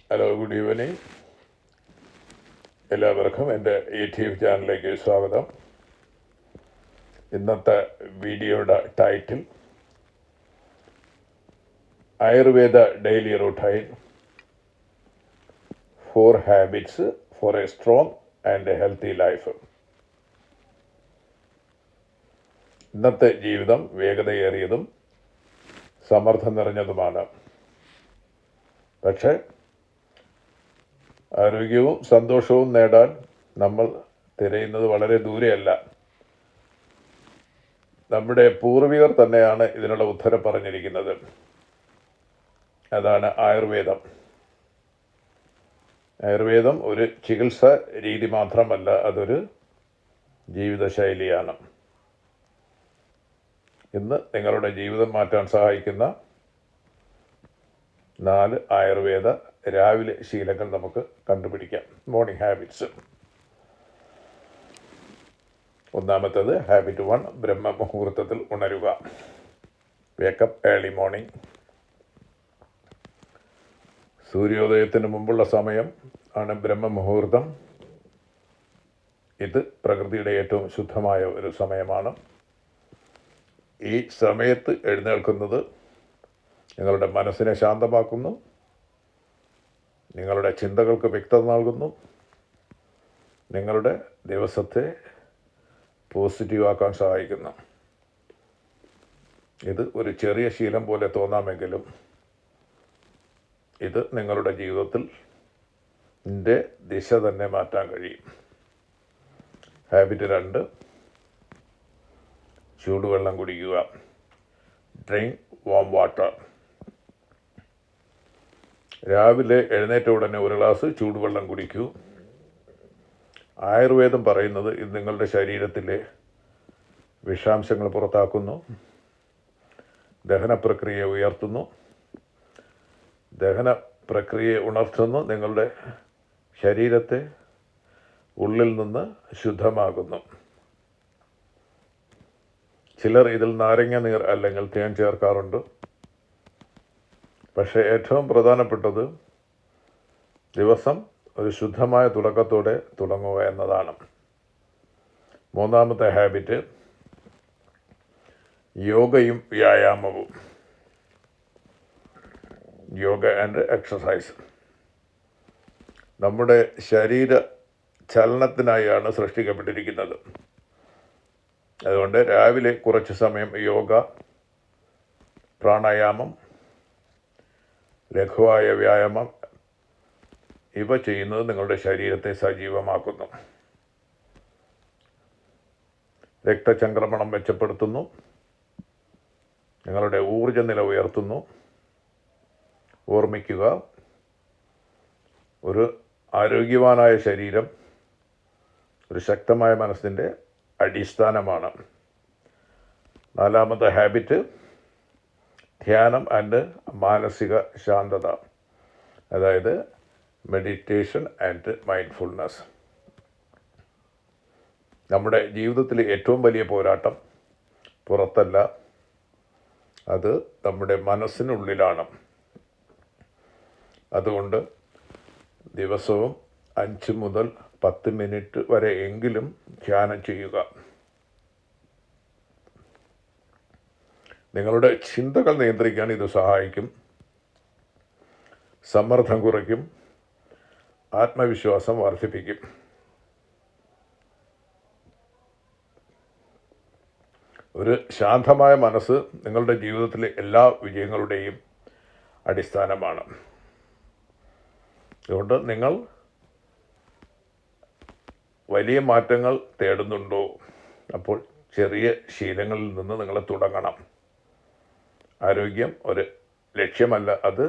Hello, good evening. എല്ലാവർക്കും എൻ്റെ YouTube ചാനലിലേക്ക് സ്വാഗതം. ഇന്നത്തെ വീഡിയോയുടെ title Ayurveda daily routine 4 habits for a strong and healthy life. ഇന്നത്തെ ജീവിതം വേഗതയേറിയതും സമ്മർദ്ദം നിറഞ്ഞതുമാണ്. പക്ഷേ ആരോഗ്യവും സന്തോഷവും നേടാൻ നമ്മൾ തിരയുന്നത് വളരെ ദൂരെയല്ല. നമ്മുടെ പൂർവികർ തന്നെയാണ് ഇതിനുള്ള ഉത്തരം പറഞ്ഞിരിക്കുന്നത്. അതാണ് ആയുർവേദം. ആയുർവേദം ഒരു ചികിത്സ രീതി മാത്രമല്ല, അതൊരു ജീവിതശൈലിയാണ്. ഇന്ന് നിങ്ങളുടെ ജീവിതം മാറ്റാൻ സഹായിക്കുന്ന 4 ആയുർവേദ രാവിലെ ശീലങ്ങൾ നമുക്ക് കണ്ടുപിടിക്കാം. Morning habits. ഒന്നാമത്തേത് ഹാബിറ്റ് 1, ബ്രഹ്മമുഹൂർത്തത്തിൽ ഉണരുക. Wake up early morning. സൂര്യോദയത്തിന് മുമ്പുള്ള സമയം ആണ് ബ്രഹ്മമുഹൂർത്തം. ഇത് പ്രകൃതിയുടെ ഏറ്റവും ശുദ്ധമായ ഒരു സമയമാണ്. ഈ സമയത്ത് എഴുന്നേൽക്കുന്നത് നിങ്ങളുടെ മനസ്സിനെ ശാന്തമാക്കുന്നു, നിങ്ങളുടെ ചിന്തകൾക്ക് വ്യക്തത നൽകുന്നു, നിങ്ങളുടെ ദിവസത്തെ പോസിറ്റീവാക്കാൻ സഹായിക്കുന്നു. ഇത് ഒരു ചെറിയ ശീലം പോലെ തോന്നാമെങ്കിലും ഇത് നിങ്ങളുടെ ജീവിതത്തിൽ ദിശ തന്നെ മാറ്റാൻ കഴിയും. ഹാബിറ്റ് 2, ചൂടുവെള്ളം കുടിക്കുക. Drink warm water. രാവിലെ എഴുന്നേറ്റ ഉടനെ ഒരു ഗ്ലാസ് ചൂടുവെള്ളം കുടിക്കൂ. ആയുർവേദം പറയുന്നത് ഇത് നിങ്ങളുടെ ശരീരത്തിലെ വിഷാംശങ്ങൾ പുറത്താക്കുന്നു, ദഹന പ്രക്രിയയെ ഉയർത്തുന്നു, ദഹന പ്രക്രിയയെ ഉണർത്തുന്നു, നിങ്ങളുടെ ശരീരത്തെ ഉള്ളിൽ നിന്ന് ശുദ്ധമാകുന്നു. ചിലർ ഇതിൽ നാരങ്ങ നീർ അല്ലെങ്കിൽ തേൻ ചേർക്കാറുണ്ട്. പക്ഷേ ഏറ്റവും പ്രധാനപ്പെട്ടത് ദിവസം ഒരു ശുദ്ധമായ തുടക്കത്തോടെ തുടങ്ങുക എന്നതാണ്. മൂന്നാമത്തെ ഹാബിറ്റ് യോഗയും വ്യായാമവും. Yoga and exercise. നമ്മുടെ ശരീര ചലനത്തിനായാണ് സൃഷ്ടിക്കപ്പെട്ടിരിക്കുന്നത്. അതുകൊണ്ട് രാവിലെ കുറച്ച് സമയം യോഗ, പ്രാണായാമം, ലഘുവായ വ്യായാമം ഇവ ചെയ്യുന്നത് നിങ്ങളുടെ ശരീരത്തെ സജീവമാക്കുന്നു. രക്തചംക്രമണം മെച്ചപ്പെടുത്തുന്നു, നിങ്ങളുടെ ഊർജ്ജനില ഉയർത്തുന്നു. ഓർമ്മിക്കുക, ഒരു ആരോഗ്യവാനായ ശരീരം ഒരു ശക്തമായ മനസ്സിൻ്റെ അടിസ്ഥാനമാണ്. നാലാമത്തെ ഹാബിറ്റ് ധ്യാനം ആൻഡ് മാനസിക ശാന്തത, അതായത് മെഡിറ്റേഷൻ ആൻഡ് മൈൻഡ്ഫുൾനെസ്. നമ്മുടെ ജീവിതത്തിലെ ഏറ്റവും വലിയ പോരാട്ടം പുറത്തല്ല, അത് നമ്മുടെ മനസ്സിനുള്ളിലാണ്. അതുകൊണ്ട് ദിവസവും 5 മുതൽ 10 മിനിറ്റ് വരെ എങ്കിലും ധ്യാനം ചെയ്യുക. നിങ്ങളുടെ ചിന്തകൾ നിയന്ത്രിക്കാൻ ഇത് സഹായിക്കും, സമ്മർദ്ദം കുറയ്ക്കും, ആത്മവിശ്വാസം വർദ്ധിപ്പിക്കും. ഒരു ശാന്തമായ മനസ്സ് നിങ്ങളുടെ ജീവിതത്തിലെ എല്ലാ വിജയങ്ങളുടെയും അടിസ്ഥാനമാണ്. അതുകൊണ്ട് നിങ്ങൾ വലിയ മാറ്റങ്ങൾ തേടുന്നുണ്ടോ? അപ്പോൾ ചെറിയ ശീലങ്ങളിൽ നിന്ന് നിങ്ങൾ തുടങ്ങണം. ആരോഗ്യം ഒരു ലക്ഷ്യമല്ല, അത്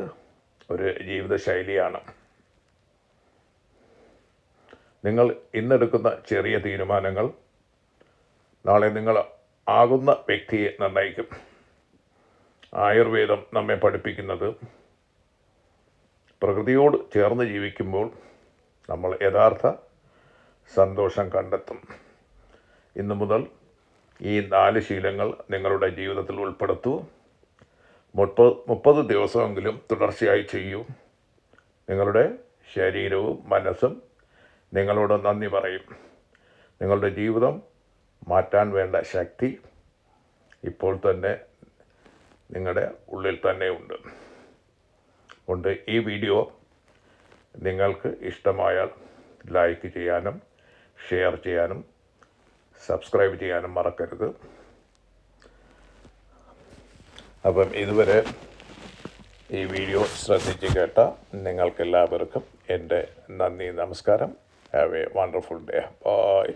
ഒരു ജീവിതശൈലിയാണ്. നിങ്ങൾ ഇന്നെടുക്കുന്ന ചെറിയ തീരുമാനങ്ങൾ നാളെ നിങ്ങൾ ആകുന്ന വ്യക്തിയെ നിർണ്ണയിക്കും. ആയുർവേദം നമ്മെ പഠിപ്പിക്കുന്നത് പ്രകൃതിയോട് ചേർന്ന് ജീവിക്കുമ്പോൾ നമ്മൾ യഥാർത്ഥ സന്തോഷം കണ്ടെത്തും. ഇന്നു മുതൽ ഈ 4 ശീലങ്ങൾ നിങ്ങളുടെ ജീവിതത്തിൽ ഉൾപ്പെടുത്തൂ. 30 ദിവസമെങ്കിലും തുടർച്ചയായി ചെയ്യൂ. നിങ്ങളുടെ ശരീരവും മനസ്സും നിങ്ങളോട് നന്ദി പറയും. നിങ്ങളുടെ ജീവിതം മാറ്റാൻ വേണ്ട ശക്തി ഇപ്പോൾ തന്നെ നിങ്ങളുടെ ഉള്ളിൽ തന്നെ ഉണ്ട്. ഈ വീഡിയോ നിങ്ങൾക്ക് ഇഷ്ടമായാൽ ലൈക്ക് ചെയ്യാനും ഷെയർ ചെയ്യാനും സബ്സ്ക്രൈബ് ചെയ്യാനും മറക്കരുത്. അപ്പം ഇതുവരെ ഈ വീഡിയോ ശ്രദ്ധിച്ച് കേട്ട നിങ്ങൾക്കെല്ലാവർക്കും എൻ്റെ നന്ദി, നമസ്കാരം. Have a wonderful day. By.